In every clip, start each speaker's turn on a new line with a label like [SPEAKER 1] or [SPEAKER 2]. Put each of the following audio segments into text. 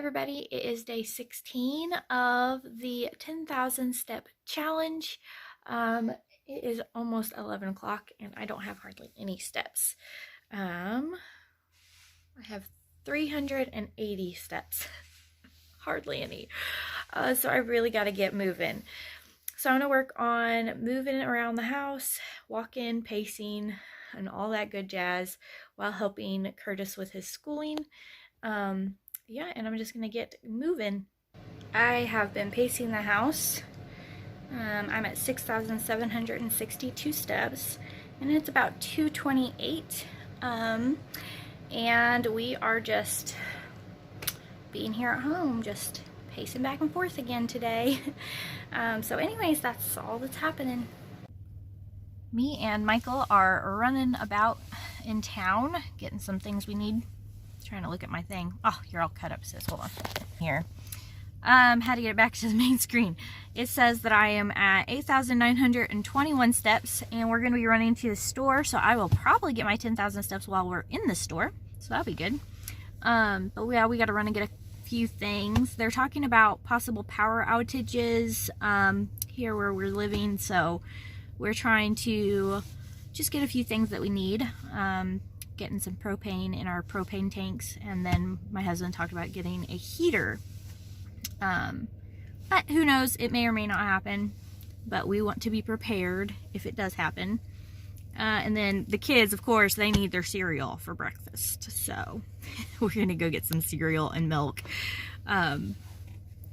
[SPEAKER 1] everybody, it is day 16 of the 10,000 step challenge. It is almost 11 o'clock and I don't have hardly any steps. I have 380 steps, hardly any. So I really got to get moving. So I'm going to work on moving around the house, walking, pacing, and all that good jazz while helping Curtis with his schooling. Yeah, and I'm just gonna get moving. I have been pacing the house. I'm at 6,762 steps, and it's about 2:28. And we are just being here at home, just pacing back and forth again today. So anyways, that's all that's happening. Me and Michael are running about in town, getting some things we need. Trying to look at my thing. Oh, you're all cut up, sis. Hold on. Here. How to get it back to the main screen. It says that I am at 8,921 steps, and we're going to be running to the store, so I will probably get my 10,000 steps while we're in the store, so that'll be good. But yeah, we got to run and get a few things. They're talking about possible power outages here where we're living, so we're trying to just get a few things that we need. Getting some propane in our propane tanks, and then my husband talked about getting a heater. But who knows, it may or may not happen, but we want to be prepared if it does happen. And then the kids, of course, they need their cereal for breakfast, so we're gonna go get some cereal and milk,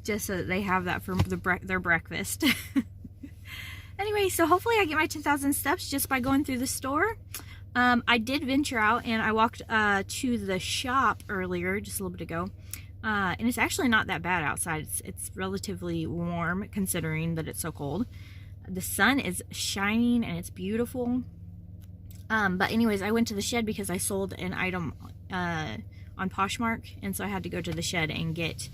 [SPEAKER 1] just so that they have that for their breakfast. Anyway, so hopefully I get my 10,000 steps just by going through the store. I did venture out and I walked to the shop earlier, just a little bit ago, and it's actually not that bad outside. It's relatively warm considering that it's so cold. The sun is shining and it's beautiful. But anyways, I went to the shed because I sold an item on Poshmark, and so I had to go to the shed and get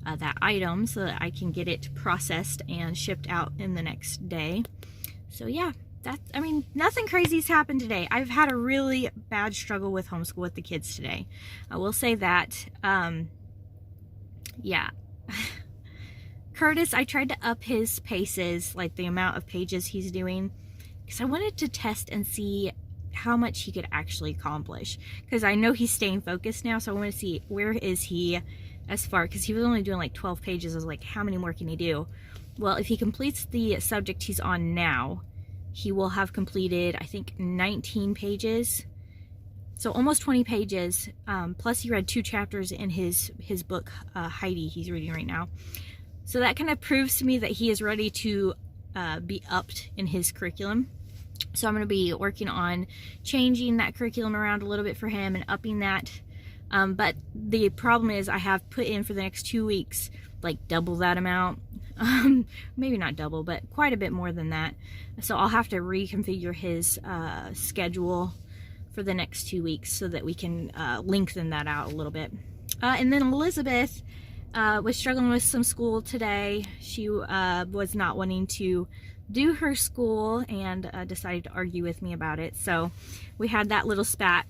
[SPEAKER 1] that item so that I can get it processed and shipped out in the next day. So yeah. I mean, nothing crazy's happened today. I've had a really bad struggle with homeschool with the kids today. I will say that. Yeah. Curtis, I tried to up his paces, like the amount of pages he's doing, because I wanted to test and see how much he could actually accomplish. Because I know he's staying focused now, so I want to see where is he as far, because he was only doing like 12 pages. I was like, how many more can he do? Well, if he completes the subject he's on now, he will have completed, I think, 19 pages. So almost 20 pages. Plus he read 2 chapters in his book, Heidi, he's reading right now. So that kind of proves to me that he is ready to be upped in his curriculum. So I'm going to be working on changing that curriculum around a little bit for him and upping that. But the problem is I have put in for the next 2 weeks, like double that amount. Maybe not double, but quite a bit more than that. So I'll have to reconfigure his schedule for the next 2 weeks so that we can lengthen that out a little bit. And then Elizabeth was struggling with some school today. She was not wanting to do her school and decided to argue with me about it. So we had that little spat,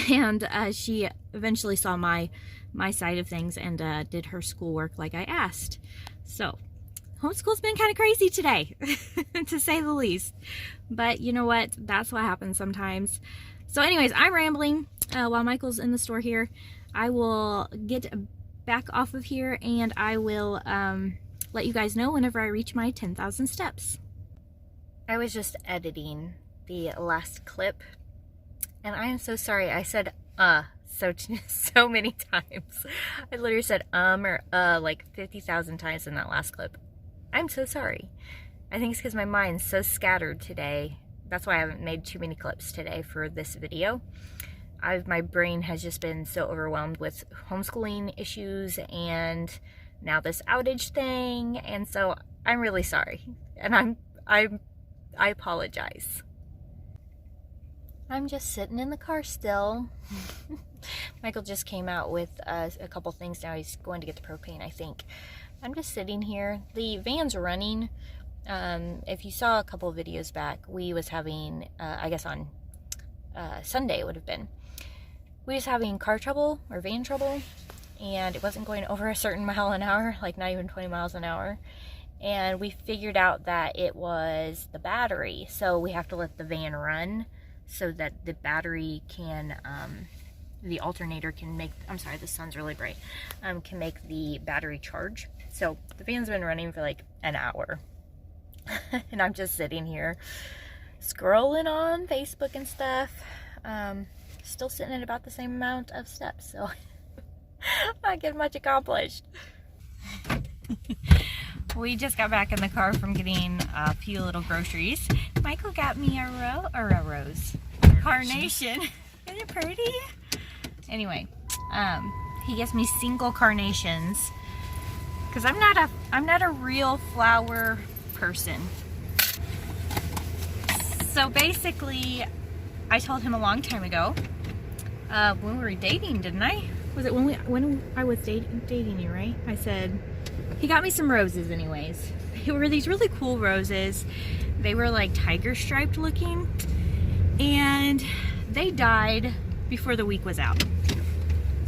[SPEAKER 1] and she eventually saw my side of things and did her schoolwork like I asked. So homeschool's been kind of crazy today, to say the least. But you know what? That's what happens sometimes. So anyways, I'm rambling while Michael's in the store here. I will get back off of here, and I will let you guys know whenever I reach my 10,000 steps. I was just editing the last clip, and I am so sorry. I said so many times. I literally said or like 50,000 times in that last clip. I'm so sorry. I think it's because my mind's so scattered today. That's why I haven't made too many clips today for this video. My brain has just been so overwhelmed with homeschooling issues and now this outage thing, and so I'm really sorry. And I apologize. I'm just sitting in the car still. Michael just came out with a couple things. Now he's going to get the propane, I think. I'm just sitting here. The van's running. If you saw a couple of videos back, we was having, I guess on Sunday it would have been, we was having car trouble or van trouble, and it wasn't going over a certain mile an hour, like not even 20 miles an hour. And we figured out that it was the battery. So we have to let the van run so that the battery can, the alternator can make, I'm sorry, the sun's really bright, can make the battery charge. So the van's been running for like an hour. And I'm just sitting here scrolling on Facebook and stuff. Still sitting at about the same amount of steps, so not getting much accomplished. We just got back in the car from getting a few little groceries. Michael got me a rose. Carnation. Isn't it pretty? Anyway, he gets me single carnations because I'm not a real flower person. So basically, I told him a long time ago, when we were dating, didn't I? Was it when I was dating you, right? I said, he got me some roses anyways. They were these really cool roses. They were like tiger striped looking, and they died before the week was out.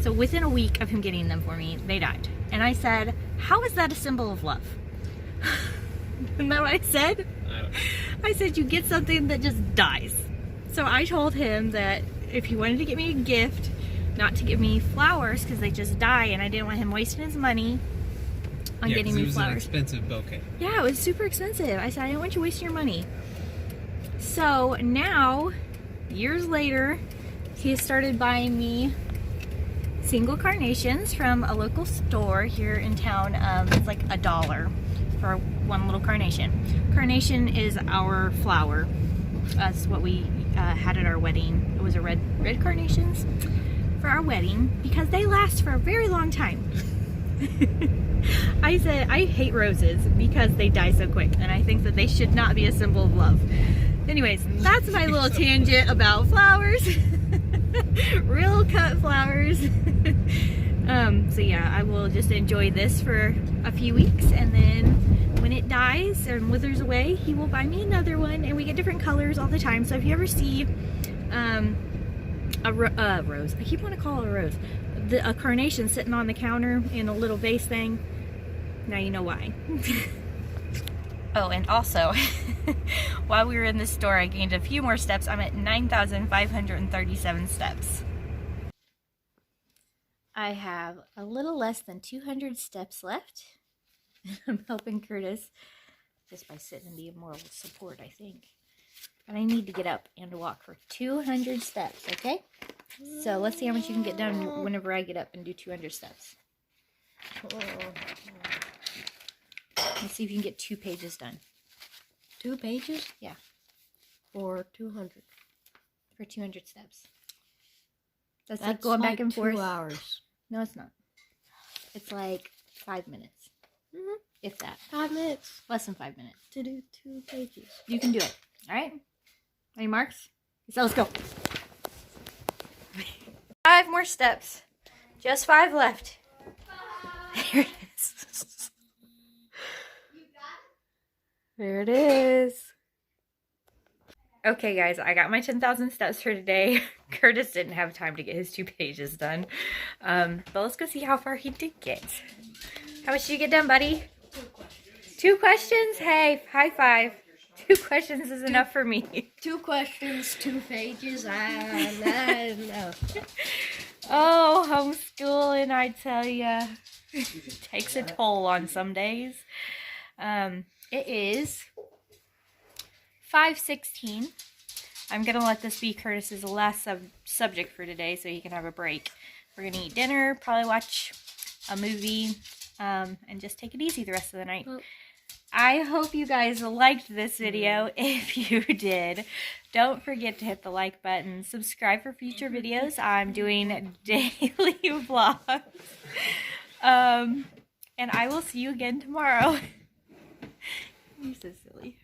[SPEAKER 1] So within a week of him getting them for me, they died. And I said, how is that a symbol of love? Isn't that what I said? I said, you get something that just dies. So I told him that if he wanted to get me a gift, not to give me flowers because they just die, and I didn't want him wasting his money on getting me flowers. It was an expensive bouquet. Yeah, it was super expensive. I said, I didn't want you wasting your money. So now, years later, he started buying me single carnations from a local store here in town. It's like $1 for one little carnation. Carnation is our flower. That's what we had at our wedding. It was a red carnations for our wedding because they last for a very long time. I said I hate roses because they die so quick, and I think that they should not be a symbol of love. Anyways, that's my little tangent about flowers. Real cut flowers. So yeah, I will just enjoy this for a few weeks, and then when it dies and withers away, he will buy me another one, and we get different colors all the time. So if you ever see a rose, I keep wanting to call it a rose, a carnation sitting on the counter in a little vase thing, now you know why. Oh, and also, while we were in the store, I gained a few more steps. I'm at 9,537 steps. I have a little less than 200 steps left. I'm helping Curtis just by sitting and being moral support, I think. But I need to get up and walk for 200 steps, okay? So let's see how much you can get done whenever I get up and do 200 steps. Let's see if you can get 2 pages done.
[SPEAKER 2] 2 pages?
[SPEAKER 1] Yeah.
[SPEAKER 2] For 200.
[SPEAKER 1] For 200 steps. That's like going back and forth.
[SPEAKER 2] 2 hours.
[SPEAKER 1] No, it's not. It's like 5 minutes.
[SPEAKER 2] Mm-hmm.
[SPEAKER 1] If that.
[SPEAKER 2] 5 minutes.
[SPEAKER 1] Less than 5 minutes.
[SPEAKER 2] To do 2 pages.
[SPEAKER 1] You can do it. Alright? Any marks? So let's go. 5 more steps. Just 5 left. There it is. There it is. Okay guys, I got my 10,000 steps for today. Curtis didn't have time to get his 2 pages done. But let's go see how far he did get. How much did you get done, buddy?
[SPEAKER 2] 2 questions.
[SPEAKER 1] 2 questions? Hey, high five. 2 questions is enough for me.
[SPEAKER 2] 2 questions, 2 pages. I know.
[SPEAKER 1] Oh, homeschooling, I tell ya. Takes a toll on some days. It is 5:16. I'm going to let this be Curtis's last subject for today so he can have a break. We're going to eat dinner, probably watch a movie, and just take it easy the rest of the night. I hope you guys liked this video. If you did, don't forget to hit the like button. Subscribe for future videos. I'm doing daily vlogs. And I will see you again tomorrow. You're so silly.